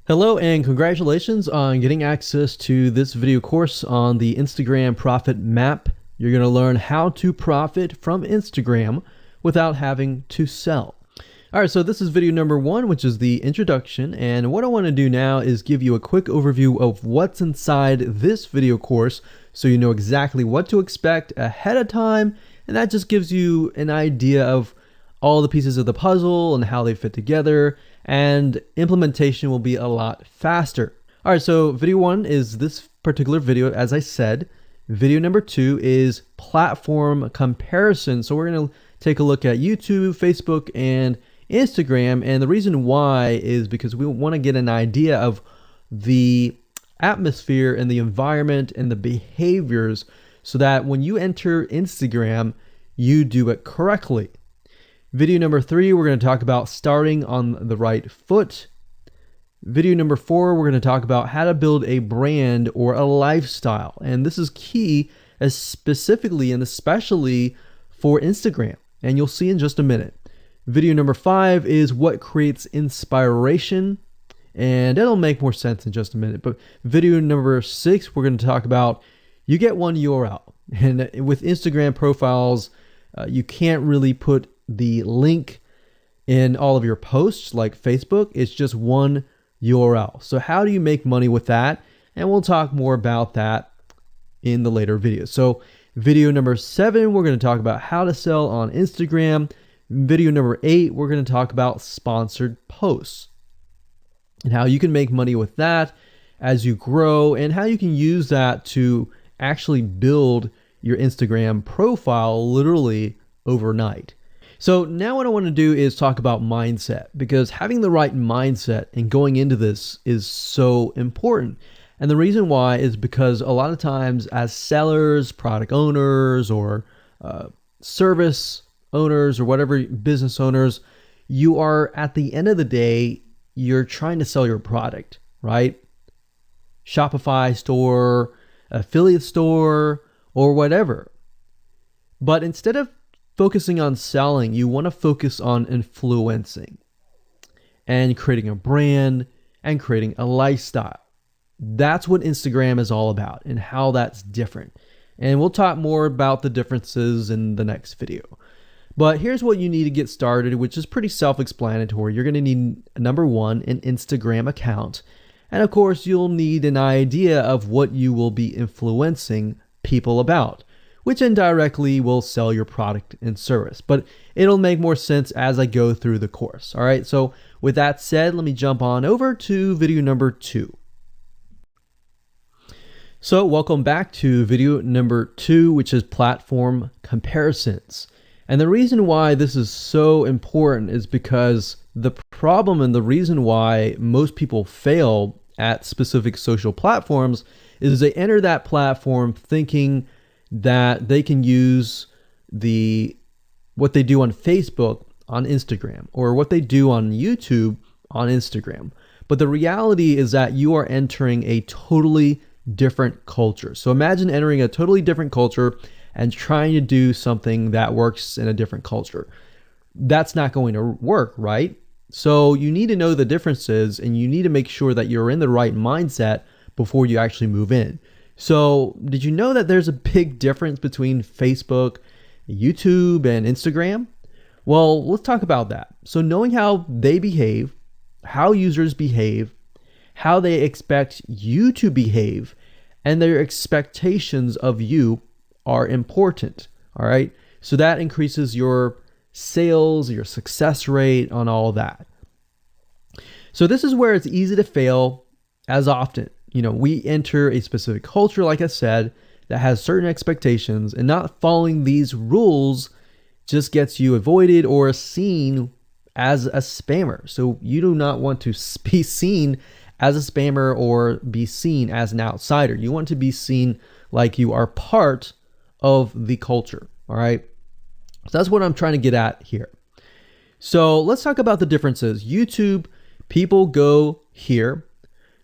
Hello and congratulations on getting access to this video course on the Instagram Profit Map. You're going to learn how to profit from Instagram without having to sell. All right, so this is video number 1, which is the introduction. And what I want to do now is give you a quick overview of what's inside this video course so you know exactly what to expect ahead of time. And that just gives you an idea of all the pieces of the puzzle and how they fit together, and implementation will be a lot faster. All right, so video 1 is this particular video, as I said. Video number 2 is platform comparison. So we're going to take a look at YouTube, Facebook, and Instagram. And the reason why is because we want to get an idea of the atmosphere and the environment and the behaviors so that when you enter Instagram, you do it correctly. Video number 3, we're going to talk about starting on the right foot. Video number 4, we're going to talk about how to build a brand or a lifestyle. And this is key, as specifically and especially for Instagram. And you'll see in just a minute. Video number 5 is what creates inspiration. And it'll make more sense in just a minute. But video number 6, we're going to talk about you get one URL. And with Instagram profiles, you can't really put the link in all of your posts like Facebook. It's just one URL. So how do you make money with that? And we'll talk more about that in the later videos. So video number 7, we're going to talk about how to sell on Instagram. Video number 8, we're going to talk about sponsored posts and how you can make money with that as you grow, and how you can use that to actually build your Instagram profile literally overnight. So now what I want to do is talk about mindset, because having the right mindset and going into this is so important. And the reason why is because a lot of times as sellers, product owners, or service owners, or whatever, business owners, you are, at the end of the day, you're trying to sell your product, right? Shopify store, affiliate store, or whatever. But instead of focusing on selling, you want to focus on influencing and creating a brand and creating a lifestyle. That's what Instagram is all about and how that's different. And we'll talk more about the differences in the next video. But here's what you need to get started, which is pretty self-explanatory. You're going to need, number 1, an Instagram account. And of course, you'll need an idea of what you will be influencing people about, which indirectly will sell your product and service. But it'll make more sense as I go through the course. All right, so with that said, let me jump on over to video number 2. So welcome back to video number 2, which is platform comparisons. And the reason why this is so important is because the problem and the reason why most people fail at specific social platforms is they enter that platform thinking that they can use what they do on Facebook on Instagram, or what they do on YouTube on Instagram. But the reality is that you are entering a totally different culture. So imagine entering a totally different culture and trying to do something that works in a different culture. That's not going to work, right? So you need to know the differences, and you need to make sure that you're in the right mindset before you actually move in. So did you know that there's a big difference between Facebook, YouTube, and Instagram? Well, let's talk about that. So knowing how they behave, how users behave, how they expect you to behave, and their expectations of you are important. All right. So that increases your sales, your success rate on all of that. So this is where it's easy to fail as often. We enter a specific culture, like I said, that has certain expectations, and not following these rules just gets you avoided or seen as a spammer. So you do not want to be seen as a spammer or be seen as an outsider. You want to be seen like you are part of the culture. All right. So that's what I'm trying to get at here. So let's talk about the differences. YouTube, people go here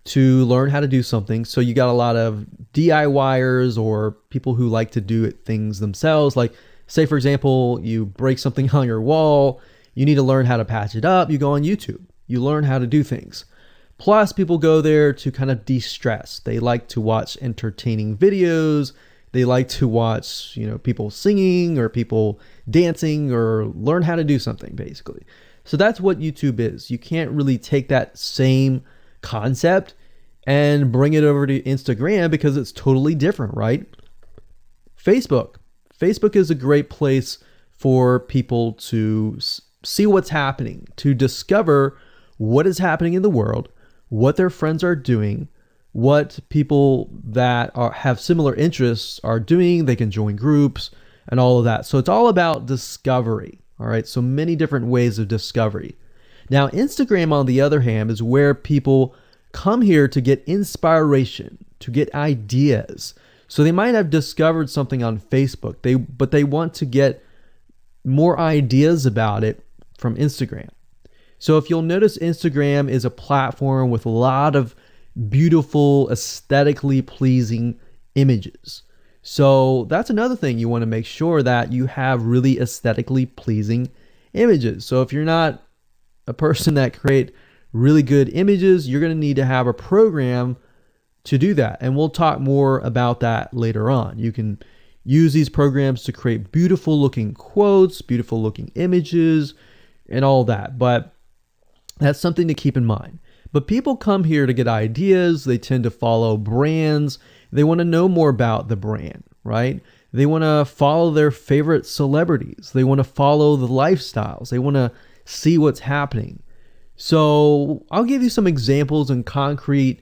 to learn how to do something. So you got a lot of DIYers, or people who like to do things themselves. Like, say, for example, you break something on your wall, you need to learn how to patch it up. You go on YouTube, you learn how to do things. Plus, people go there to kind of de-stress. They like to watch entertaining videos. They like to watch, people singing or people dancing or learn how to do something, basically. So that's what YouTube is. You can't really take that same concept and bring it over to Instagram because it's totally different, right? Facebook. Facebook is a great place for people to see what's happening, to discover what is happening in the world, what their friends are doing, what people that have similar interests are doing. They can join groups and all of that. So it's all about discovery. All right. So many different ways of discovery. Now, Instagram, on the other hand, is where people come here to get inspiration, to get ideas. So they might have discovered something on Facebook, but they want to get more ideas about it from Instagram. So if you'll notice, Instagram is a platform with a lot of beautiful, aesthetically pleasing images. So that's another thing. You want to make sure that you have really aesthetically pleasing images. So if you're not a person that create really good images, you're going to need to have a program to do that. And we'll talk more about that later on. You can use these programs to create beautiful looking quotes, beautiful looking images, and all that. But that's something to keep in mind. But people come here to get ideas. They tend to follow brands. They want to know more about the brand, right? They want to follow their favorite celebrities. They want to follow the lifestyles. They want to see what's happening. So I'll give you some examples and concrete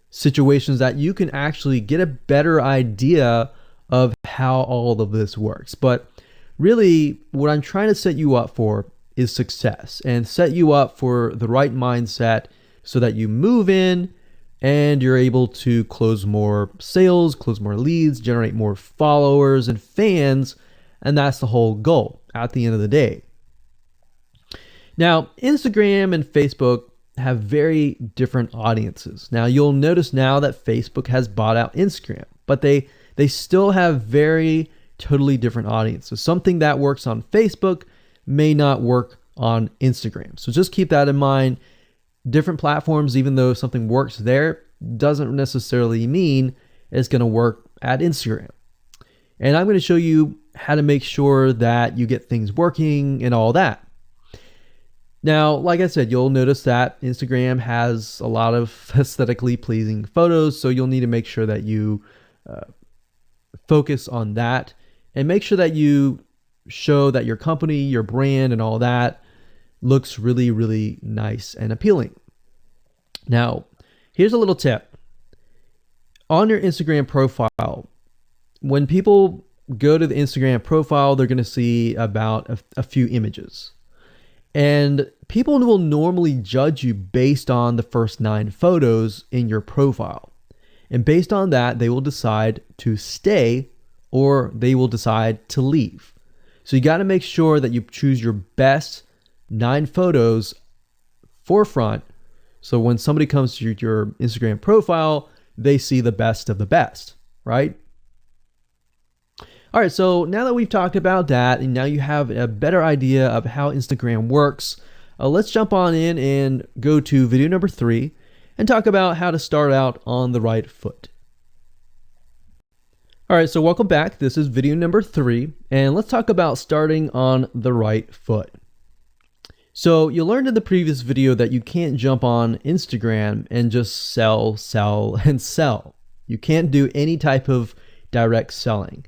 situations that you can actually get a better idea of how all of this works. But really, what I'm trying to set you up for is success, and set you up for the right mindset so that you move in and you're able to close more sales, close more leads, generate more followers and fans. And that's the whole goal at the end of the day. Now, Instagram and Facebook have very different audiences. Now, you'll notice now that Facebook has bought out Instagram, but they still have very totally different audiences. Something that works on Facebook may not work on Instagram. So just keep that in mind. Different platforms, even though something works there, doesn't necessarily mean it's going to work at Instagram. And I'm going to show you how to make sure that you get things working and all that. Now, like I said, you'll notice that Instagram has a lot of aesthetically pleasing photos, so you'll need to make sure that you focus on that and make sure that you show that your company, your brand, and all that looks really, really nice and appealing. Now, here's a little tip. On your Instagram profile, when people go to the Instagram profile, they're going to see about a few images. And people will normally judge you based on the first 9 photos in your profile. And based on that, they will decide to stay or they will decide to leave. So you got to make sure that you choose your best 9 photos forefront. So when somebody comes to your Instagram profile, they see the best of the best, right? All right, so now that we've talked about that, and now you have a better idea of how Instagram works, let's jump on in and go to video number 3 and talk about how to start out on the right foot. All right, so welcome back. This is video number 3, and let's talk about starting on the right foot. So you learned in the previous video that you can't jump on Instagram and just sell, and sell. You can't do any type of direct selling.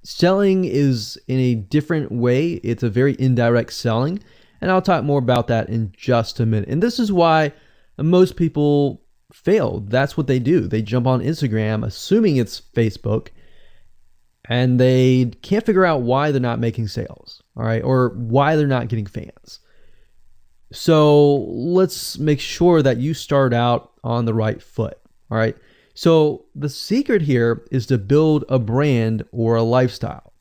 Selling is in a different way. It's a very indirect selling, and I'll talk more about that in just a minute. And this is why most people fail. That's what they do. They jump on Instagram assuming it's Facebook, and they can't figure out why they're not making sales, all right, or why they're not getting fans. So let's make sure that you start out on the right foot, all right? So the secret here is to build a brand or a lifestyle.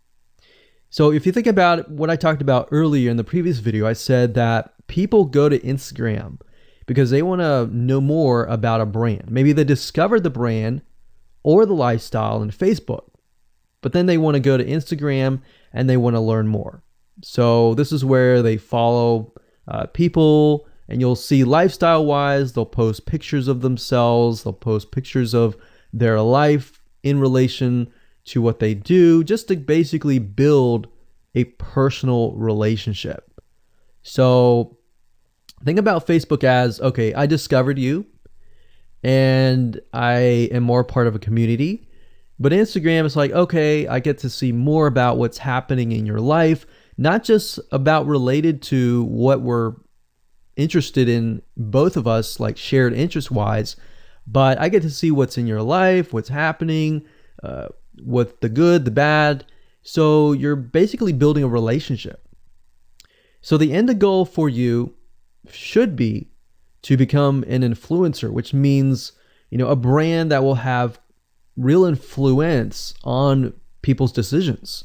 So if you think about what I talked about earlier in the previous video, I said that people go to Instagram because they want to know more about a brand. Maybe they discovered the brand or the lifestyle in Facebook, but then they want to go to Instagram and they want to learn more. So this is where they follow people And you'll see lifestyle wise, they'll post pictures of themselves, they'll post pictures of their life in relation to what they do, just to basically build a personal relationship. So think about Facebook as, okay, I discovered you and I am more part of a community. But Instagram is like, okay, I get to see more about what's happening in your life, not just about related to what we're interested in, both of us, like shared interest wise, but I get to see what's in your life, what's happening, what the good, the bad. So you're basically building a relationship. So the end goal for you should be to become an influencer, which means, a brand that will have real influence on people's decisions.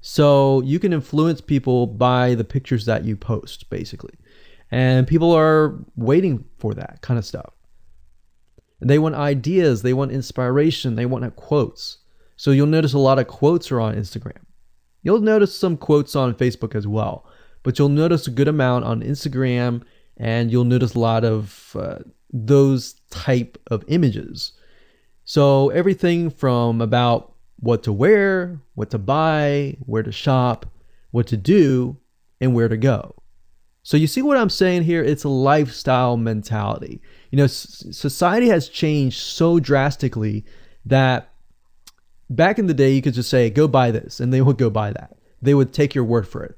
So you can influence people by the pictures that you post, basically. And people are waiting for that kind of stuff. They want ideas, they want inspiration, they want quotes. So you'll notice a lot of quotes are on Instagram. You'll notice some quotes on Facebook as well, but you'll notice a good amount on Instagram, and you'll notice a lot of those type of images. So everything from about what to wear, what to buy, where to shop, what to do, and where to go. So you see what I'm saying here? It's a lifestyle mentality. Society has changed so drastically that back in the day, you could just say, go buy this, and they would go buy that. They would take your word for it.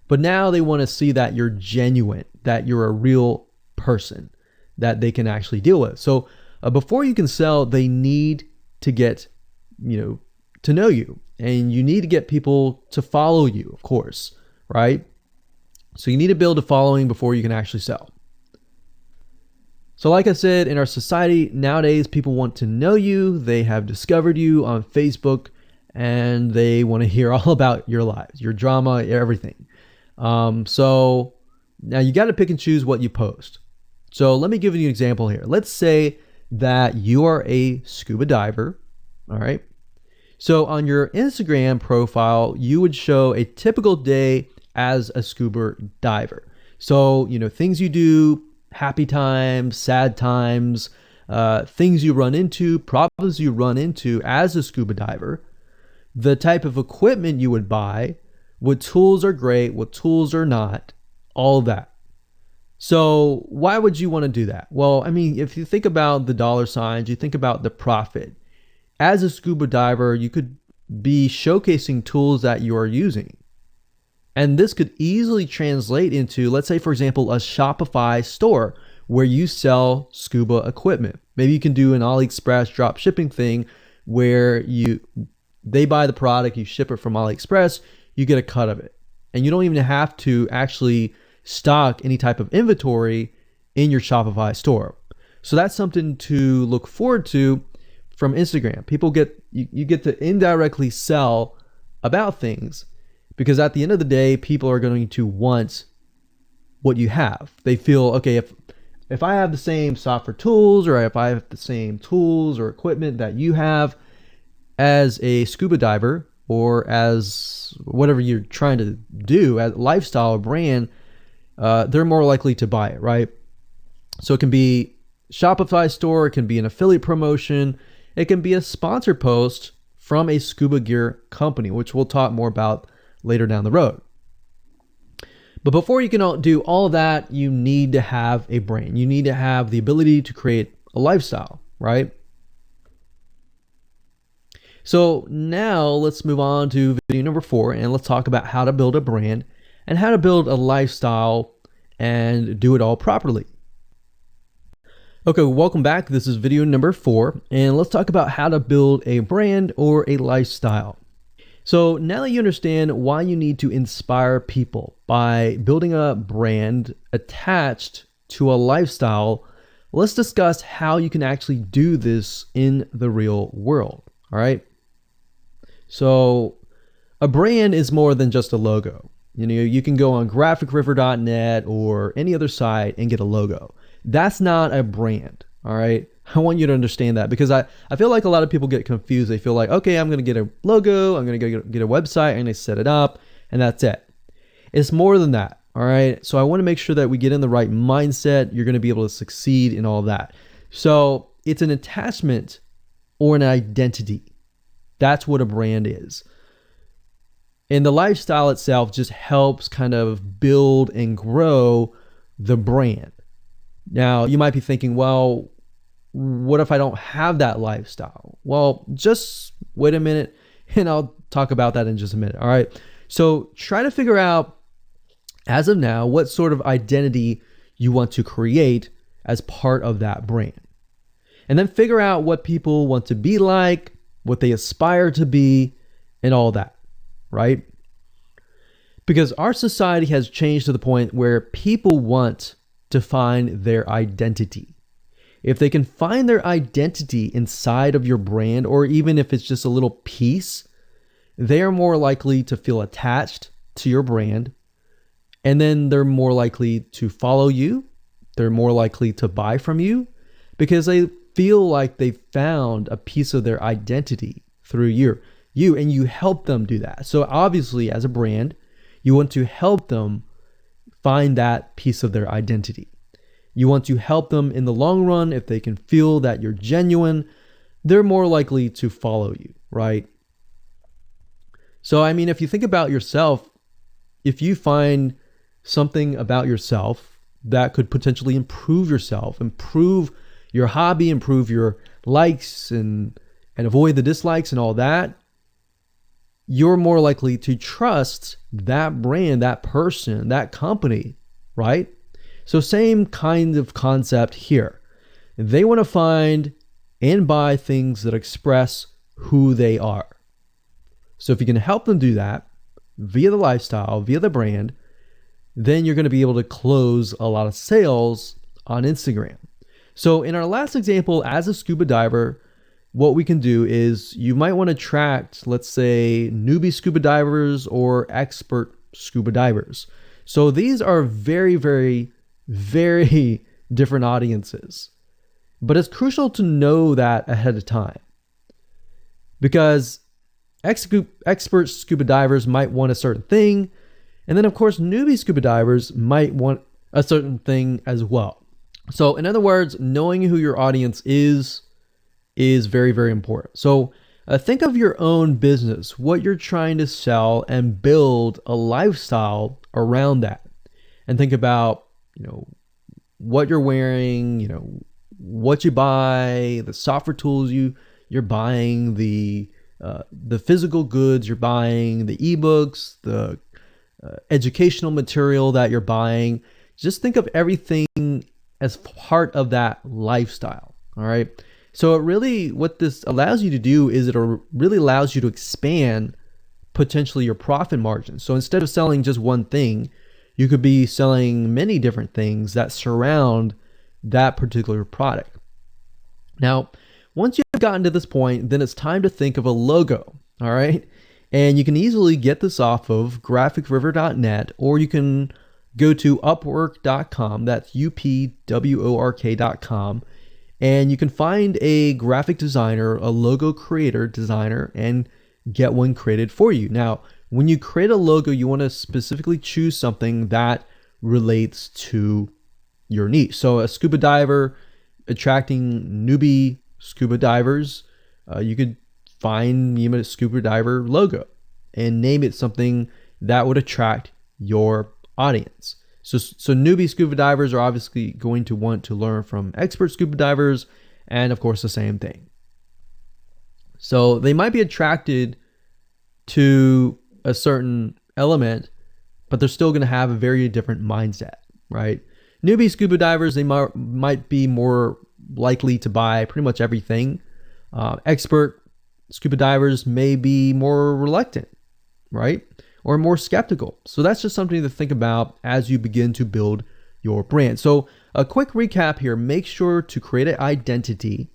But now they want to see that you're genuine, that you're a real person that they can actually deal with. So before you can sell, they need to get, to know you, and you need to get people to follow you, of course, right? So you need to build a following before you can actually sell. So like I said, in our society nowadays, people want to know you. They have discovered you on Facebook, and they want to hear all about your lives, your drama, everything. So now you got to pick and choose what you post. So let me give you an example here. Let's say that you are a scuba diver. All right. So on your Instagram profile, you would show a typical day as a scuba diver. So, things you do, happy times, sad times, things you run into, problems you run into as a scuba diver, the type of equipment you would buy, what tools are great, what tools are not, all of that. So why would you want to do that? Well, if you think about the dollar signs, you think about the profit. As a scuba diver, you could be showcasing tools that you are using. And this could easily translate into, let's say, for example, a Shopify store where you sell scuba equipment. Maybe you can do an AliExpress drop shipping thing where they buy the product, you ship it from AliExpress, you get a cut of it. And you don't even have to actually stock any type of inventory in your Shopify store. So that's something to look forward to from Instagram. You get to indirectly sell about things, because at the end of the day, people are going to want what you have. They feel, okay, if I have the same software tools, or if I have the same tools or equipment that you have as a scuba diver, or as whatever you're trying to do as a lifestyle brand, they're more likely to buy it, right? So it can be Shopify store, it can be an affiliate promotion, it can be a sponsor post from a scuba gear company, which we'll talk more about later down the road. But before you can do all of that, you need to have a brand. You need to have the ability to create a lifestyle, right? So now let's move on to video number 4, and let's talk about how to build a brand and how to build a lifestyle and do it all properly. Okay, welcome back. This is video number 4, and let's talk about how to build a brand or a lifestyle. So now that you understand why you need to inspire people by building a brand attached to a lifestyle, let's discuss how you can actually do this in the real world. All right. So a brand is more than just a logo. You can go on graphicriver.net or any other site and get a logo. That's not a brand. All right. I want you to understand that, because I feel like a lot of people get confused. They feel like, okay, I'm going to get a logo, I'm going to get a website, and they set it up, and that's it. It's more than that. All right. So I want to make sure that we get in the right mindset. You're going to be able to succeed in all of that. So it's an attachment or an identity. That's what a brand is. And the lifestyle itself just helps kind of build and grow the brand. Now, you might be thinking, well, what if I don't have that lifestyle? Well, just wait a minute and I'll talk about that in just a minute. All right. So try to figure out, as of now, what sort of identity you want to create as part of that brand. And then figure out what people want to be like, what they aspire to be, and all that, right? Because our society has changed to the point where people want to find their identity. If they can find their identity inside of your brand, or even if it's just a little piece, they are more likely to feel attached to your brand. And then they're more likely to follow you. They're more likely to buy from you because they feel like they found a piece of their identity through you, and you help them do that. So obviously, as a brand, you want to help them find that piece of their identity. You want to help them in the long run. If they can feel that you're genuine, they're more likely to follow you, right? So, I mean, if you think about yourself, if you find something about yourself that could potentially improve yourself, improve your hobby, improve your likes and avoid the dislikes and all that, you're more likely to trust that brand, that person, that company, right? So same kind of concept here. They want to find and buy things that express who they are. So if you can help them do that via the lifestyle, via the brand, then you're going to be able to close a lot of sales on Instagram. So in our last example, as a scuba diver, what we can do is you might want to attract, let's say, newbie scuba divers or expert scuba divers. So these are very, very, very different audiences. But it's crucial to know that ahead of time, because expert scuba divers might want a certain thing. And then, of course, newbie scuba divers might want a certain thing as well. So in other words, knowing who your audience is very, very important. So think of your own business, what you're trying to sell, and build a lifestyle around that. And think about, what you're wearing, what you buy, the software tools you're buying, the physical goods you're buying, the ebooks, the educational material that you're buying. Just think of everything as part of that lifestyle. All right. So what this allows you to do is it really allows you to expand potentially your profit margin. So instead of selling just one thing, you could be selling many different things that surround that particular product. Now, once you've gotten to this point, then it's time to think of a logo. All right. And you can easily get this off of graphicriver.net, or you can go to upwork.com. That's upwork.com. And you can find a graphic designer, a logo creator, designer, and get one created for you. Now, when you create a logo, you want to specifically choose something that relates to your niche. So a scuba diver attracting newbie scuba divers, you could find a scuba diver logo and name it something that would attract your audience. So newbie scuba divers are obviously going to want to learn from expert scuba divers, and of course the same thing. So they might be attracted to a certain element, but they're still going to have a very different mindset, right? Newbie scuba divers, they might be more likely to buy pretty much everything. Expert scuba divers may be more reluctant, right? Or more skeptical. So that's just something to think about as you begin to build your brand. So a quick recap here: make sure to create an identity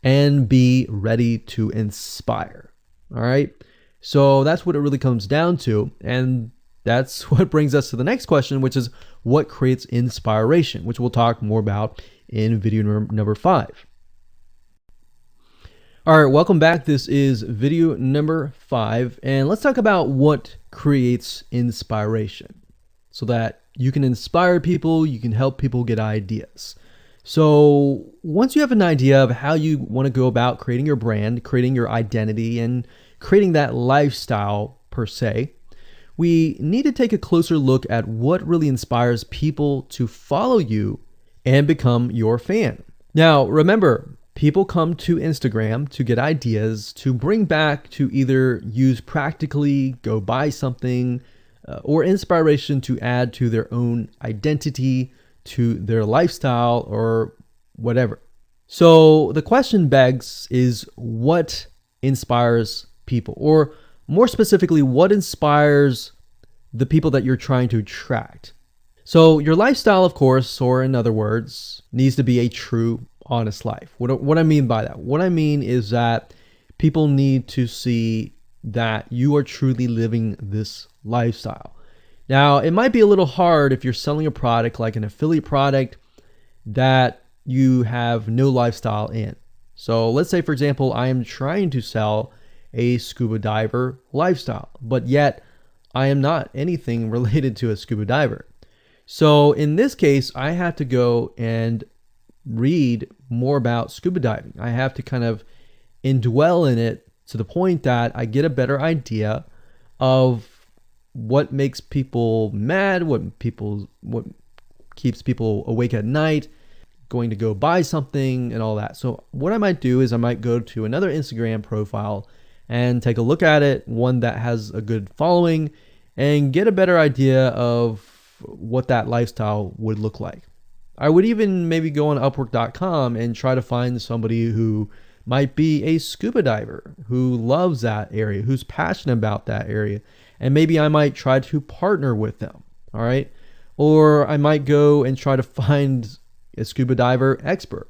and be ready to inspire. All right. So that's what it really comes down to. And that's what brings us to the next question, which is what creates inspiration, which we'll talk more about in video number 5. All right, welcome back. This is video number 5, and let's talk about what creates inspiration so that you can inspire people, you can help people get ideas. So once you have an idea of how you want to go about creating your brand, creating your identity, and creating that lifestyle per se, we need to take a closer look at what really inspires people to follow you and become your fan. Now, remember, people come to Instagram to get ideas to bring back to either use practically, go buy something, or inspiration to add to their own identity, to their lifestyle, or whatever. So the question begs is, what inspires people? Or more specifically, what inspires the people that you're trying to attract? So your lifestyle, of course, or in other words, needs to be a true, honest life. What I mean by that? What I mean is that people need to see that you are truly living this lifestyle. Now, it might be a little hard if you're selling a product like an affiliate product that you have no lifestyle in. So let's say, for example, I am trying to sell a scuba diver lifestyle, but yet I am not anything related to a scuba diver. So in this case, I have to go and read more about scuba diving. I have to kind of indwell in it to the point that I get a better idea of what makes people mad, what keeps people awake at night, going to go buy something and all that. So what I might do is I might go to another Instagram profile and take a look at it, one that has a good following, and get a better idea of what that lifestyle would look like. I would even maybe go on Upwork.com and try to find somebody who might be a scuba diver, who loves that area, who's passionate about that area. And maybe I might try to partner with them, all right? Or I might go and try to find a scuba diver expert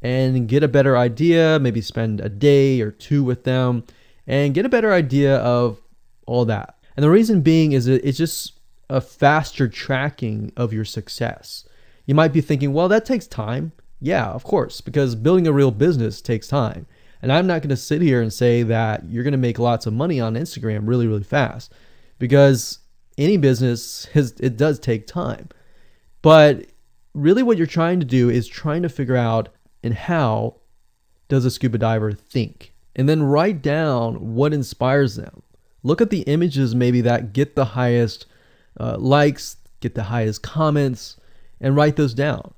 and get a better idea, maybe spend a day or two with them and get a better idea of all that. And the reason being is it's just a faster tracking of your success. You might be thinking, well, that takes time. Yeah, of course, because building a real business takes time. And I'm not going to sit here and say that you're going to make lots of money on Instagram really, really fast, because any business, it does take time. But really what you're trying to do is trying to figure out, and how does a scuba diver think? And then write down what inspires them. Look at the images maybe that get the highest likes, get the highest comments, and write those down.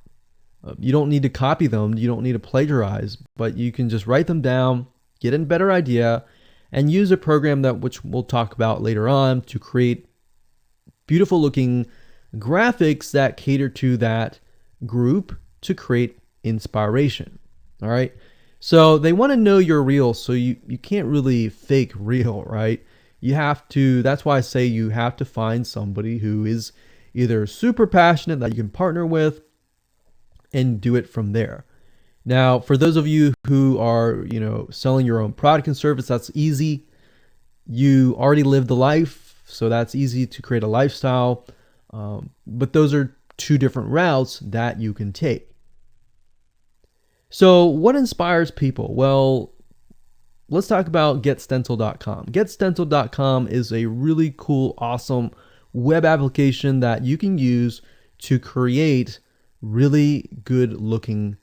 You don't need to copy them. You don't need to plagiarize, but you can just write them down, get a better idea, and use a program which we'll talk about later on to create beautiful looking graphics that cater to that group to create inspiration. All right. So they want to know you're real. So you can't really fake real, right? You have to, that's why I say you have to find somebody who is either super passionate that you can partner with and do it from there. Now, for those of you who are, selling your own product and service, that's easy. You already live the life, so that's easy to create a lifestyle. But those are two different routes that you can take. So what inspires people? Well, let's talk about GetStencil.com. GetStencil.com is a really cool, awesome web application that you can use to create really good looking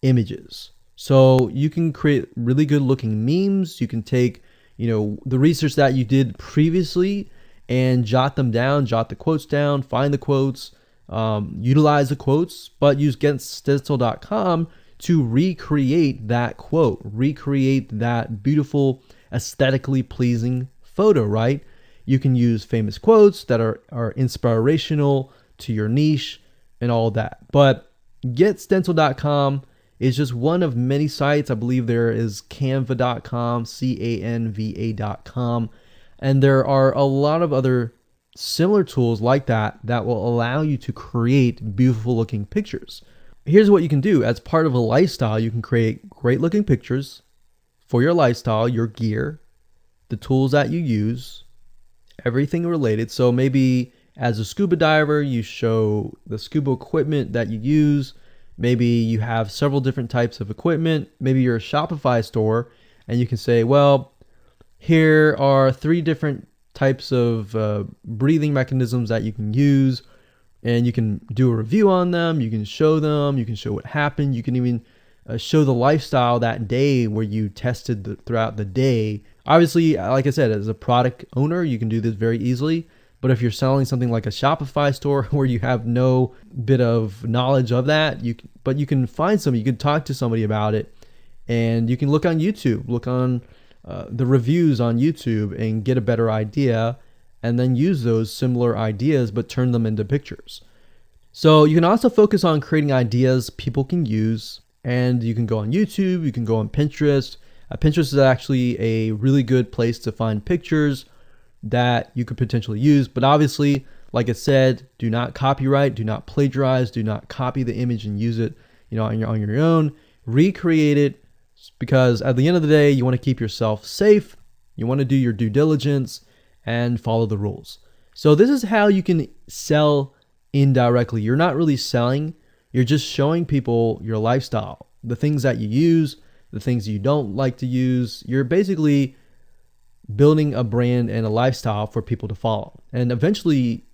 images. So you can create really good looking memes. You can take, the research that you did previously and jot them down, jot the quotes down, find the quotes, utilize the quotes, but use GetStencil.com to recreate that quote, recreate that beautiful, aesthetically pleasing photo, right? You can use famous quotes that are inspirational to your niche and all that. But GetStencil.com is just one of many sites. I believe there is Canva.com, Canva.com, and there are a lot of other similar tools like that will allow you to create beautiful looking pictures. Here's what you can do. As part of a lifestyle, you can create great looking pictures for your lifestyle, your gear, the tools that you use, everything related. So maybe as a scuba diver, you show the scuba equipment that you use. Maybe you have several different types of equipment. Maybe you're a Shopify store and you can say, well, here are 3 different types of breathing mechanisms that you can use, and you can do a review on them. You can show them, you can show what happened. You can even show the lifestyle that day where you tested throughout the day. Obviously, like I said, as a product owner, you can do this very easily. But if you're selling something like a Shopify store where you have no bit of knowledge of that, you can find somebody, you can talk to somebody about it, and you can look on YouTube, look on the reviews on YouTube and get a better idea, and then use those similar ideas but turn them into pictures. So you can also focus on creating ideas people can use, and you can go on YouTube, you can go on Pinterest. Pinterest is actually a really good place to find pictures that you could potentially use, but obviously, like I said, do not copyright, do not plagiarize, do not copy the image and use it, on your own. Recreate it, because at the end of the day, you want to keep yourself safe. You want to do your due diligence and follow the rules. So this is how you can sell indirectly. You're not really selling, you're just showing people your lifestyle, the things that you use, the things you don't like to use. You're basically building a brand and a lifestyle for people to follow. And eventually,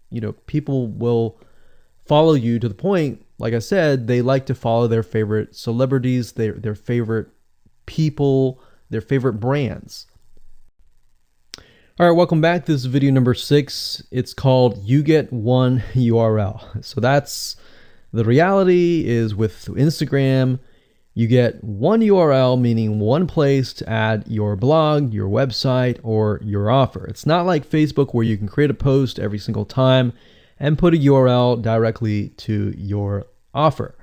people will follow you to the point, like I said, they like to follow their favorite celebrities, their favorite people, their favorite brands. All right, welcome back. This is video number 6. It's called You Get One URL. So that's the reality is with Instagram, you get one URL, meaning one place to add your blog, your website, or your offer. It's not like Facebook where you can create a post every single time and put a URL directly to your offer.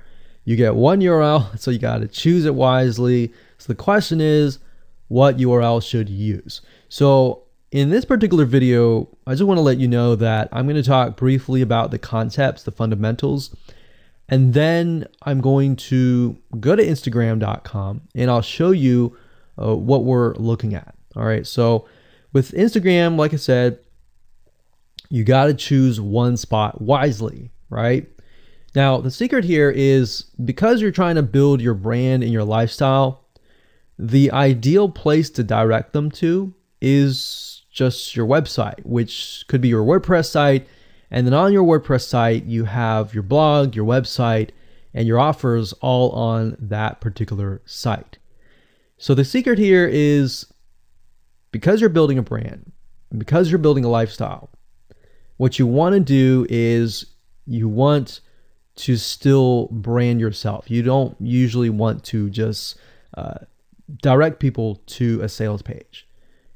You get one URL, so you got to choose it wisely. So the question is, what URL should you use? So in this particular video, I just want to let you know that I'm going to talk briefly about the concepts, the fundamentals, and then I'm going to go to Instagram.com and I'll show you what we're looking at. All right. So with Instagram, like I said, you got to choose one spot wisely, right? Now, the secret here is because you're trying to build your brand and your lifestyle, the ideal place to direct them to is just your website, which could be your WordPress site. And then on your WordPress site, you have your blog, your website, and your offers all on that particular site. So the secret here is because you're building a brand, because you're building a lifestyle, what you want to do is you want to still brand yourself. You don't usually want to just direct people to a sales page.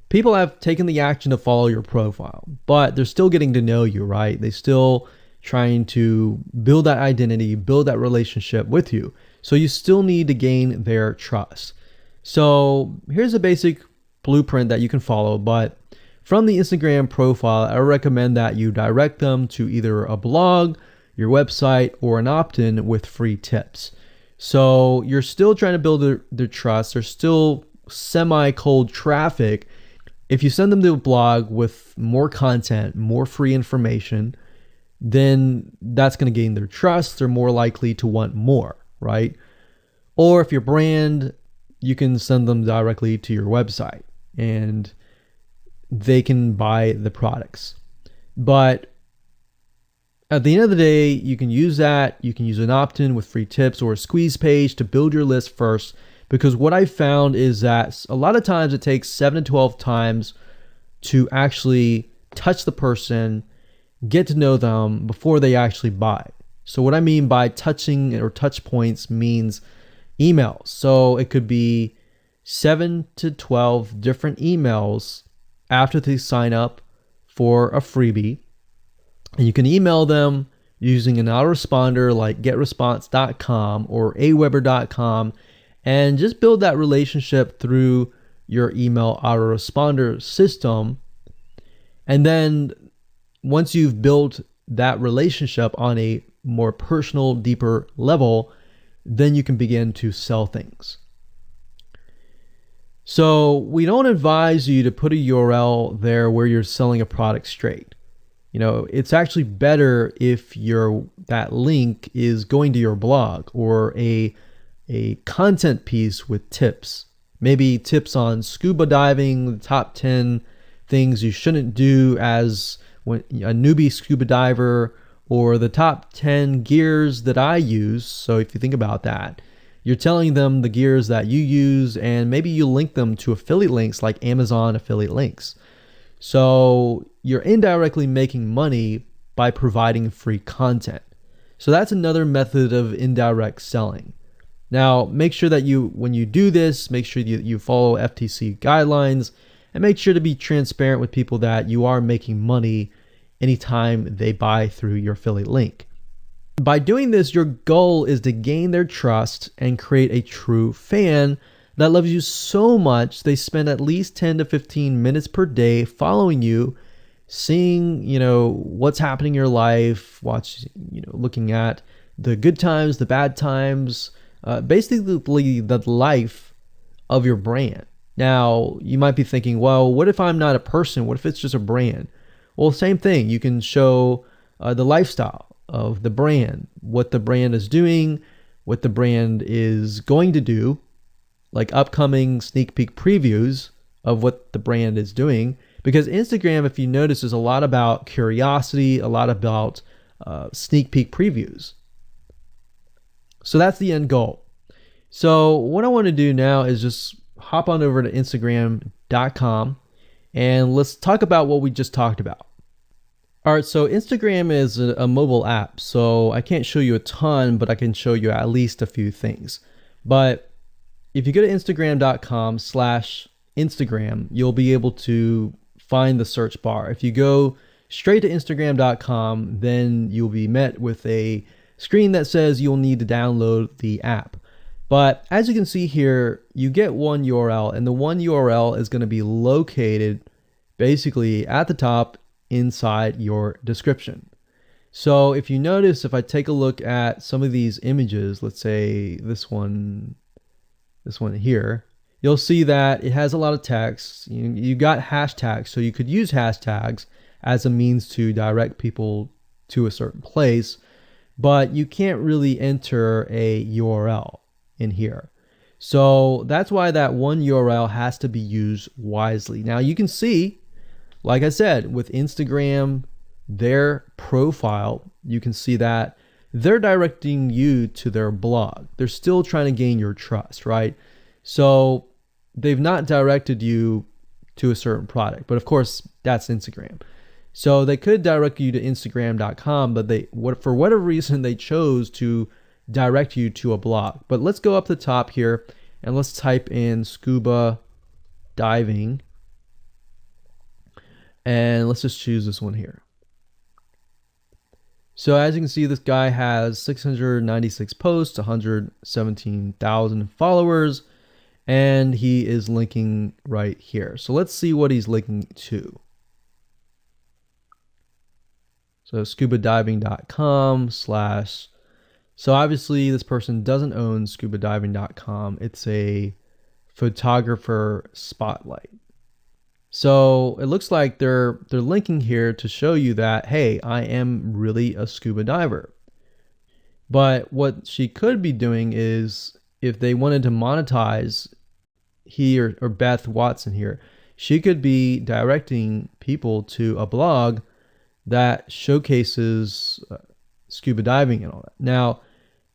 People have taken the action to follow your profile, but they're still getting to know you, right? They're still trying to build that identity, build that relationship with you. So you still need to gain their trust. So here's a basic blueprint that you can follow, but from the Instagram profile, I recommend that you direct them to either a blog, your website, or an opt-in with free tips. So you're still trying to build their trust. There's still semi-cold traffic. If you send them to a blog with more content, more free information, then that's going to gain their trust. They're more likely to want more, right? Or if your brand, you can send them directly to your website and they can buy the products. But at the end of the day, you can use that. You can use an opt-in with free tips or a squeeze page to build your list first. Because what I found is that a lot of times it takes 7 to 12 times to actually touch the person, get to know them before they actually buy. So what I mean by touching or touch points means emails. So it could be 7 to 12 different emails after they sign up for a freebie. And you can email them using an autoresponder like getresponse.com or aweber.com. And just build that relationship through your email autoresponder system. And then once you've built that relationship on a more personal, deeper level, then you can begin to sell things. So we don't advise you to put a URL there where you're selling a product straight. It's actually better if that link is going to your blog or a content piece with tips, maybe tips on scuba diving, the top 10 things you shouldn't do as a newbie scuba diver, or the top 10 gears that I use. So if you think about that, you're telling them the gears that you use, and maybe you link them to affiliate links like Amazon affiliate links. So you're indirectly making money by providing free content. So that's another method of indirect selling. Now, make sure that when you do this, make sure you follow FTC guidelines, and make sure to be transparent with people that you are making money anytime they buy through your affiliate link. By doing this, your goal is to gain their trust and create a true fan that loves you so much they spend at least 10 to 15 minutes per day following you, seeing, what's happening in your life, looking at the good times, the bad times, basically the life of your brand. Now, you might be thinking, well, what if I'm not a person? What if it's just a brand? Well, same thing. You can show the lifestyle of the brand, what the brand is doing, what the brand is going to do, like upcoming sneak peek previews of what the brand is doing. Because Instagram, if you notice, is a lot about curiosity, a lot about sneak peek previews. So that's the end goal. So what I want to do now is just hop on over to Instagram.com and let's talk about what we just talked about. All right, so Instagram is a mobile app, so I can't show you a ton, but I can show you at least a few things. But if you go to Instagram.com/Instagram, you'll be able to find the search bar. If you go straight to Instagram.com, then you'll be met with a screen that says you'll need to download the app. But as you can see here, you get one URL, and the one URL is going to be located basically at the top inside your description. So if you notice, if I take a look at some of these images, let's say this one here, you'll see that it has a lot of text. You got hashtags, so you could use hashtags as a means to direct people to a certain place, but you can't really enter a URL in here. So that's why that one URL has to be used wisely. Now you can see, like I said, with Instagram, their profile, you can see that they're directing you to their blog. They're still trying to gain your trust, right? So they've not directed you to a certain product, but of course that's Instagram. So they could direct you to Instagram.com, but for whatever reason, they chose to direct you to a blog. But let's go up the top here and let's type in scuba diving. And let's just choose this one here. So as you can see, this guy has 696 posts, 117,000 followers, and he is linking right here. So let's see what he's linking to. So scubadiving.com/. So obviously this person doesn't own scubadiving.com. It's a photographer spotlight. So it looks like they're linking here to show you that, hey, I am really a scuba diver. But what she could be doing is, if they wanted to monetize he or Beth Watson here, she could be directing people to a blog that showcases scuba diving and all that. Now,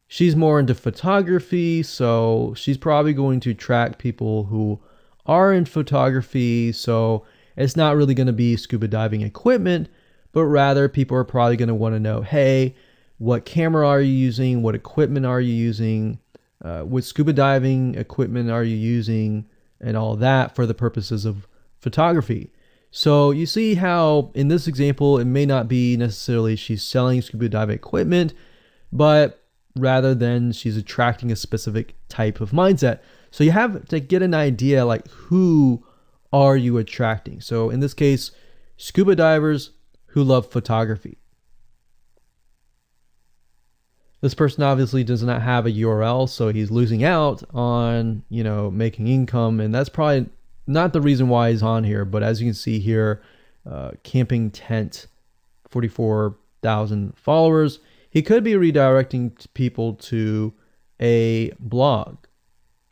she's more into photography, so she's probably going to attract people who are in photography. So it's not really going to be scuba diving equipment, but rather people are probably going to want to know, hey, what camera are you using? What equipment are you using? What scuba diving equipment are you using? And all that for the purposes of photography. So you see how in this example, it may not be necessarily she's selling scuba diving equipment, but rather than she's attracting a specific type of mindset. So you have to get an idea, like, who are you attracting? So in this case, scuba divers who love photography. This person obviously does not have a URL, so he's losing out on, making income, and that's probably not the reason why he's on here. But as you can see here, camping tent, 44,000 followers. He could be redirecting people to a blog,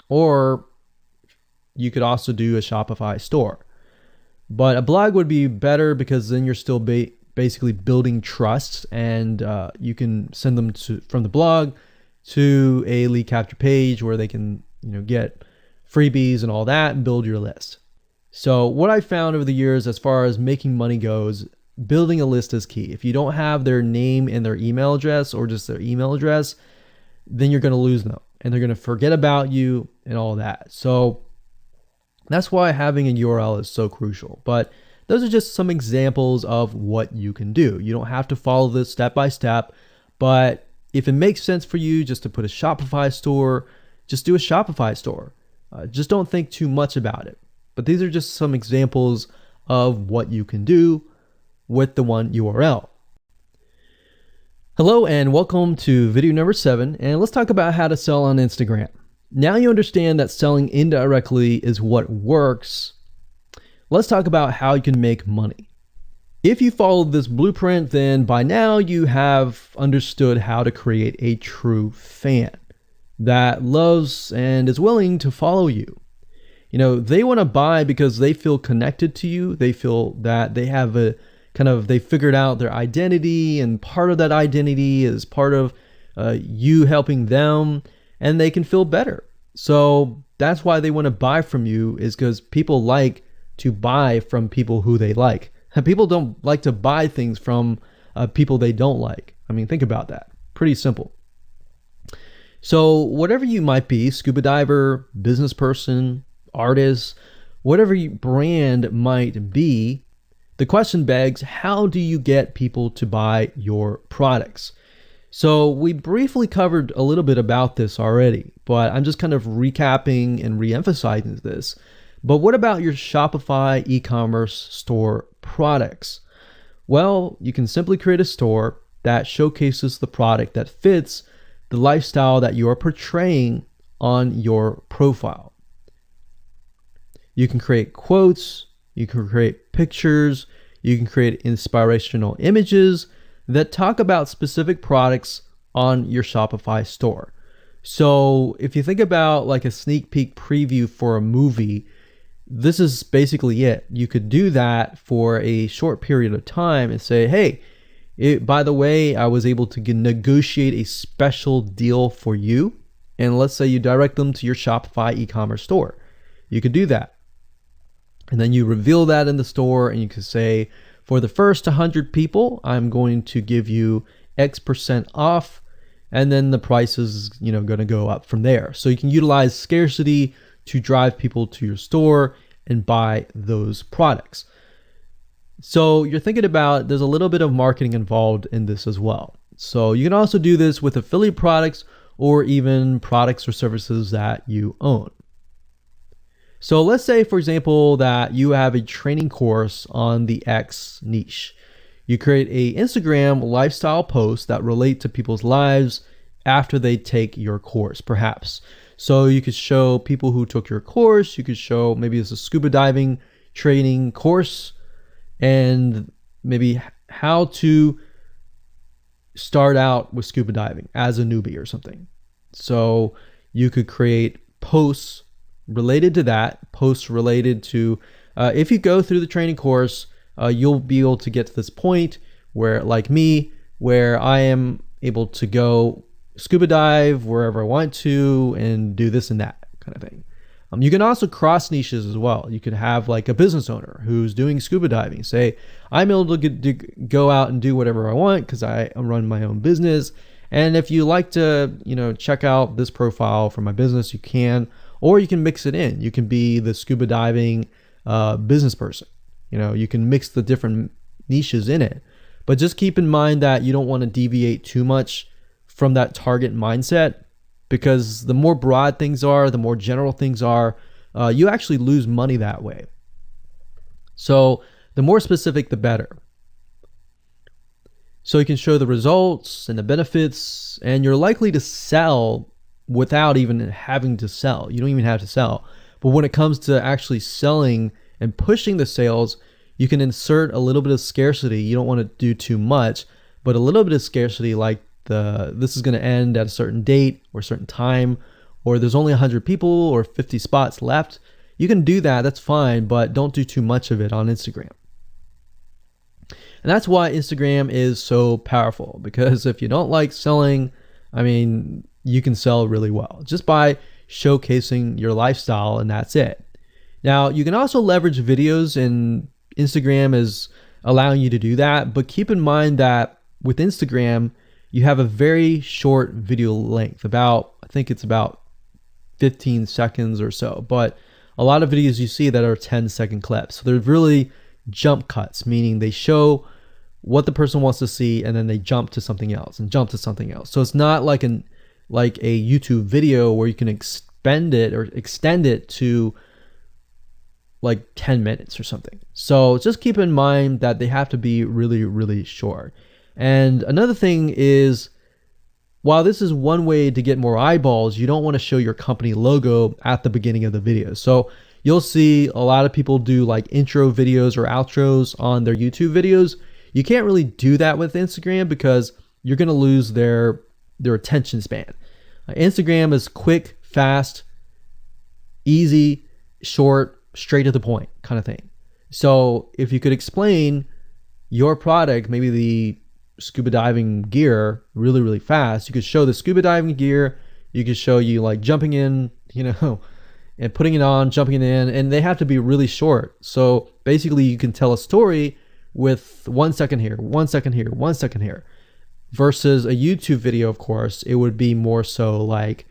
or you could also do a Shopify store. But a blog would be better because then you're still basically building trust, and you can send them from the blog to a lead capture page where they can get freebies and all that and build your list. So what I found over the years as far as making money goes, building a list is key. If you don't have their name and their email address, or just their email address, then you're going to lose them and they're going to forget about you and all that. So that's why having a URL is so crucial. But those are just some examples of what you can do. You don't have to follow this step by step, but if it makes sense for you just to put a Shopify store, just do a Shopify store. Just don't think too much about it. But these are just some examples of what you can do with the one URL. Hello and welcome to video number 7, and let's talk about how to sell on Instagram. Now you understand that selling indirectly is what works. Let's talk about how you can make money. If you followed this blueprint, then by now you have understood how to create a true fan that loves and is willing to follow you. They want to buy because they feel connected to you. They feel that they have they figured out their identity, and part of that identity is part of you helping them, and they can feel better. So that's why they want to buy from you, is because people like to buy from people who they like. And people don't like to buy things from people they don't like. I mean, think about that. Pretty simple. So whatever you might be, scuba diver, business person, artist, whatever your brand might be, the question begs, how do you get people to buy your products? So we briefly covered a little bit about this already, but I'm just kind of recapping and re-emphasizing this. But what about your Shopify e-commerce store products? Well, you can simply create a store that showcases the product that fits the lifestyle that you are portraying on your profile. You can create quotes, you can create pictures, you can create inspirational images that talk about specific products on your Shopify store. So if you think about like a sneak peek preview for a movie, this is basically it. You could do that for a short period of time and say, hey, by the way, I was able to negotiate a special deal for you. And let's say you direct them to your Shopify e-commerce store. You could do that. And then you reveal that in the store, and you can say, for the first 100 people, I'm going to give you X% off. And then the price is, going to go up from there. So you can utilize scarcity to drive people to your store and buy those products. So you're thinking about, there's a little bit of marketing involved in this as well. So you can also do this with affiliate products or even products or services that you own. So let's say, for example, that you have a training course on the X niche. You create a Instagram lifestyle post that relate to people's lives after they take your course, perhaps. So you could show people who took your course, you could show maybe it's a scuba diving training course, and maybe how to start out with scuba diving as a newbie or something. So you could create posts related to that, posts related to, if you go through the training course, you'll be able to get to this point where, like me, where I am able to go scuba dive wherever I want to and do this and that kind of thing. You can also cross niches as well. You could have like a business owner who's doing scuba diving. Say, I'm able to go out and do whatever I want because I run my own business. And if you like to, check out this profile for my business, you can, or you can mix it in. You can be the scuba diving business person. You can mix the different niches in it. But just keep in mind that you don't want to deviate too much from that target mindset, because the more broad things are, the more general things are, you actually lose money that way. So the more specific, the better. So you can show the results and the benefits, and you're likely to sell without even having to sell. You don't even have to sell. But when it comes to actually selling and pushing the sales, you can insert a little bit of scarcity. You don't want to do too much, but a little bit of scarcity, like this is going to end at a certain date or a certain time, or there's only 100 people or 50 spots left. You can do that, that's fine, but don't do too much of it on Instagram. And that's why Instagram is so powerful, because if you don't like selling, I mean, you can sell really well just by showcasing your lifestyle, and that's it. Now, you can also leverage videos, and Instagram is allowing you to do that, but keep in mind that with Instagram, you have a very short video length, I think it's about 15 seconds or so, but a lot of videos you see that are 10-second clips. So they're really jump cuts, meaning they show what the person wants to see and then they jump to something else and jump to something else. So it's not like a YouTube video where you can extend it to like 10 minutes or something. So just keep in mind that they have to be really, really short. And another thing is, while this is one way to get more eyeballs, you don't want to show your company logo at the beginning of the video. So you'll see a lot of people do like intro videos or outros on their YouTube videos. You can't really do that with Instagram because you're going to lose their attention span. Instagram is quick, fast, easy, short, straight to the point kind of thing. So if you could explain your product, maybe the scuba diving gear, really, really fast, you could show the scuba diving gear, you could show you like jumping in, and putting it on, jumping in, and they have to be really short. So basically you can tell a story with 1 second here, 1 second here, 1 second here, versus a YouTube video. Of course, it would be more so like,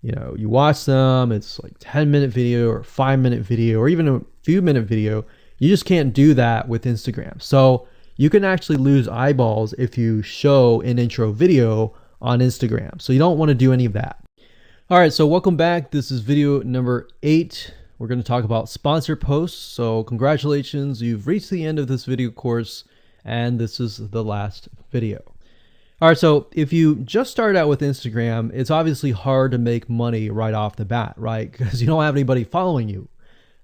you watch them, it's like 10-minute video or 5-minute video or even a few minute video. You just can't do that with Instagram. So you can actually lose eyeballs if you show an intro video on Instagram. So you don't want to do any of that. All right, so welcome back. This is video number 8. We're going to talk about sponsor posts. So congratulations, you've reached the end of this video course, and this is the last video. All right, so if you just start out with Instagram, it's obviously hard to make money right off the bat, right? Because you don't have anybody following you.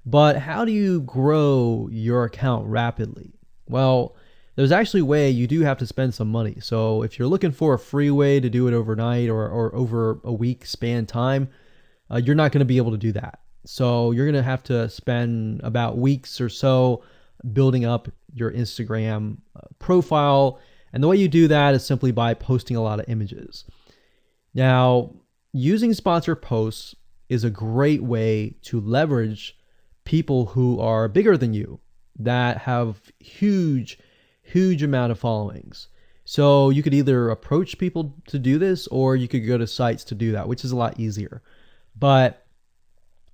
But how do you grow your account rapidly? Well, there's actually a way. You do have to spend some money. So if you're looking for a free way to do it overnight or over a week span time, you're not going to be able to do that. So you're going to have to spend about weeks or so building up your Instagram profile. And the way you do that is simply by posting a lot of images. Now, using sponsor posts is a great way to leverage people who are bigger than you, that have huge amount of followings. So you could either approach people to do this, or you could go to sites to do that, which is a lot easier. But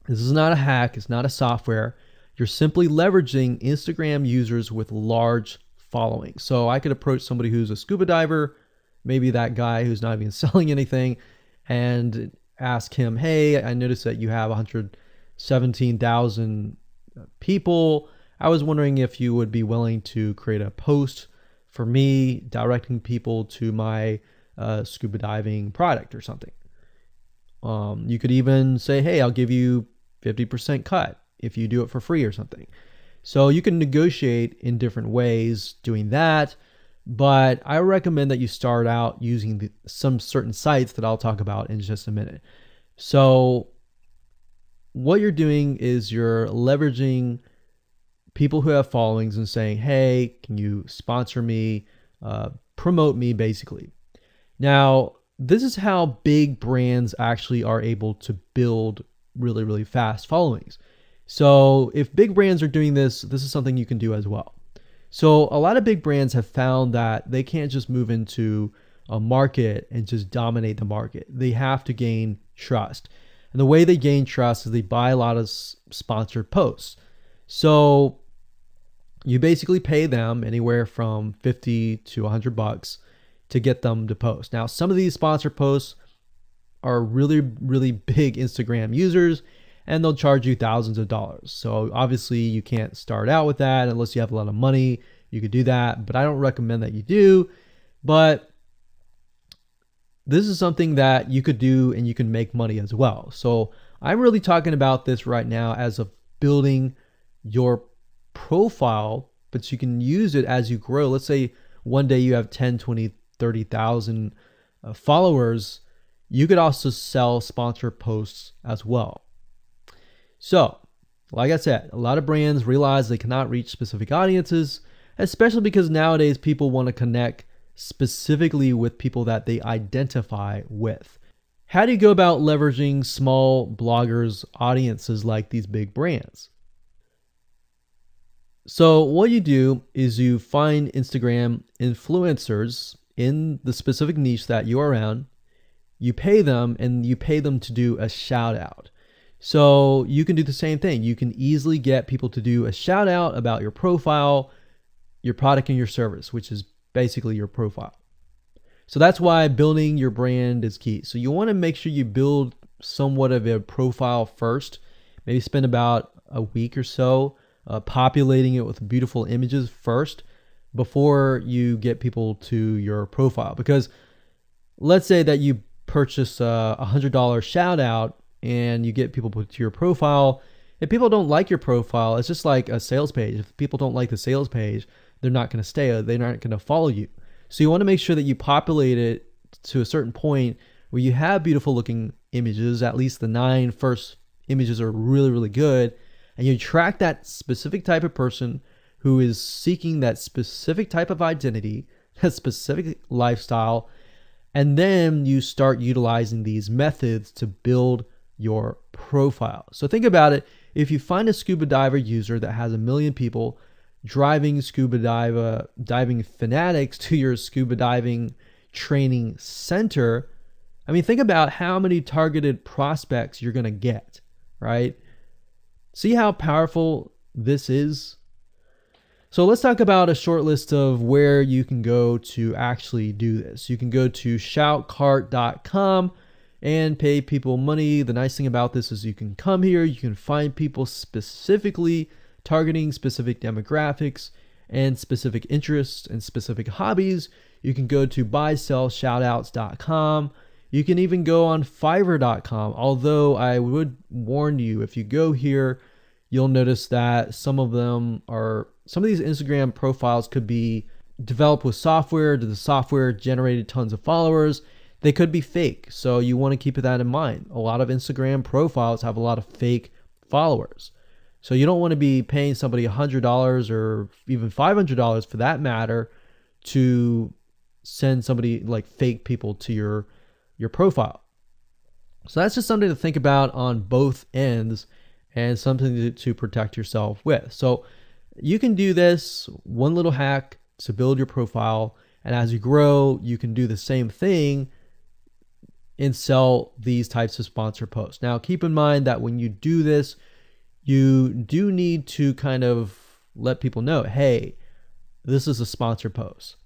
this is not a hack. It's not a software. You're simply leveraging Instagram users with large followings. So I could approach somebody who's a scuba diver, maybe that guy who's not even selling anything, and ask him, hey, I noticed that you have 117,000 people. I was wondering if you would be willing to create a post for me directing people to my scuba diving product or something. You could even say, hey, I'll give you 50% cut if you do it for free or something. So you can negotiate in different ways doing that. But I recommend that you start out using some certain sites that I'll talk about in just a minute. So what you're doing is you're leveraging people who have followings and saying, hey, can you sponsor me, promote me, basically. Now, this is how big brands actually are able to build really, really fast followings. So if big brands are doing this, this is something you can do as well. So a lot of big brands have found that they can't just move into a market and just dominate the market. They have to gain trust. And the way they gain trust is they buy a lot of sponsored posts. So you basically pay them anywhere from $50 to $100 to get them to post. Now, some of these sponsored posts are really, really big Instagram users, and they'll charge you thousands of dollars. So obviously you can't start out with that unless you have a lot of money. You could do that, but I don't recommend that you do. But this is something that you could do and you can make money as well. So I'm really talking about this right now as of building your profile, but you can use it as you grow. Let's say one day you have 10, 20, 30,000 followers. You could also sell sponsored posts as well. So, like I said, a lot of brands realize they cannot reach specific audiences. especially because nowadays people want to connect specifically with people that they identify with. How do you go about leveraging small bloggers' audiences like these big brands? So what you do is you find Instagram influencers in the specific niche that you are in. You pay them, and you pay them to do a shout out. So you can do the same thing. You can easily get people to do a shout out about your profile, your product, and your service, which is basically your profile. So that's why building your brand is key. So you want to make sure you build somewhat of a profile first. Maybe spend about a week or so populating it with beautiful images first before you get people to your profile. Because let's say that you purchase a $100 shout out and you get people to your profile. If people don't like your profile, it's just like a sales page. If people don't like the sales page, they're not going to stay. They're not going to follow you. So you want to make sure that you populate it to a certain point where you have beautiful looking images. At least the 9 first images are really, really good. And you attract that specific type of person who is seeking that specific type of identity, that specific lifestyle. And then you start utilizing these methods to build your profile. So think about it. If you find a scuba diver user that has 1 million people driving scuba diving fanatics to your scuba diving training center, I mean, think about how many targeted prospects you're going to get, right? See how powerful this is? So let's talk about a short list of where you can go to actually do this. You can go to shoutcart.com and pay people money. The nice thing about this is you can come here, you can find people specifically targeting specific demographics and specific interests and specific hobbies. You can go to buysellshoutouts.com. You can even go on fiverr.com. Although I would warn you, if you go here, you'll notice that some of these Instagram profiles could be developed with software. The software generated tons of followers. They could be fake. So you want to keep that in mind. A lot of Instagram profiles have a lot of fake followers. So you don't want to be paying somebody $100 or even $500 for that matter to send somebody like fake people to your profile. So that's just something to think about on both ends and something to protect yourself with. So you can do this one little hack to build your profile. And as you grow, you can do the same thing and sell these types of sponsor posts. Now, keep in mind that when you do this, you do need to kind of let people know, hey, this is a sponsor post.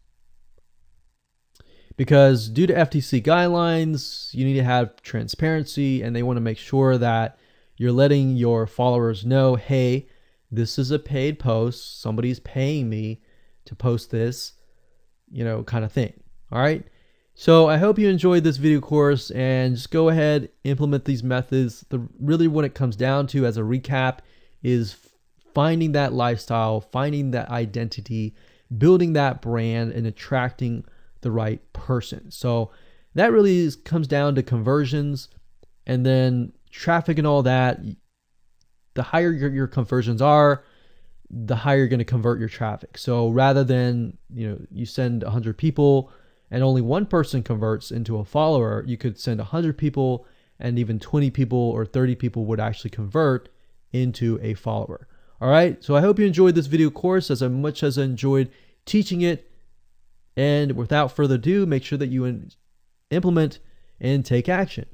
Because due to FTC guidelines, you need to have transparency, and they want to make sure that you're letting your followers know, hey, this is a paid post. Somebody's paying me to post this, kind of thing. All right. So I hope you enjoyed this video course, and just go ahead, implement these methods. Really what it comes down to as a recap is finding that lifestyle, finding that identity, building that brand, and attracting the right person. So that really comes down to conversions, and then traffic and all that. The higher your conversions are, the higher you're going to convert your traffic. So rather than, you send 100 people and only one person converts into a follower, you could send 100 people and even 20 people or 30 people would actually convert into a follower. All right. So I hope you enjoyed this video course as much as I enjoyed teaching it. And without further ado, make sure that you implement and take action.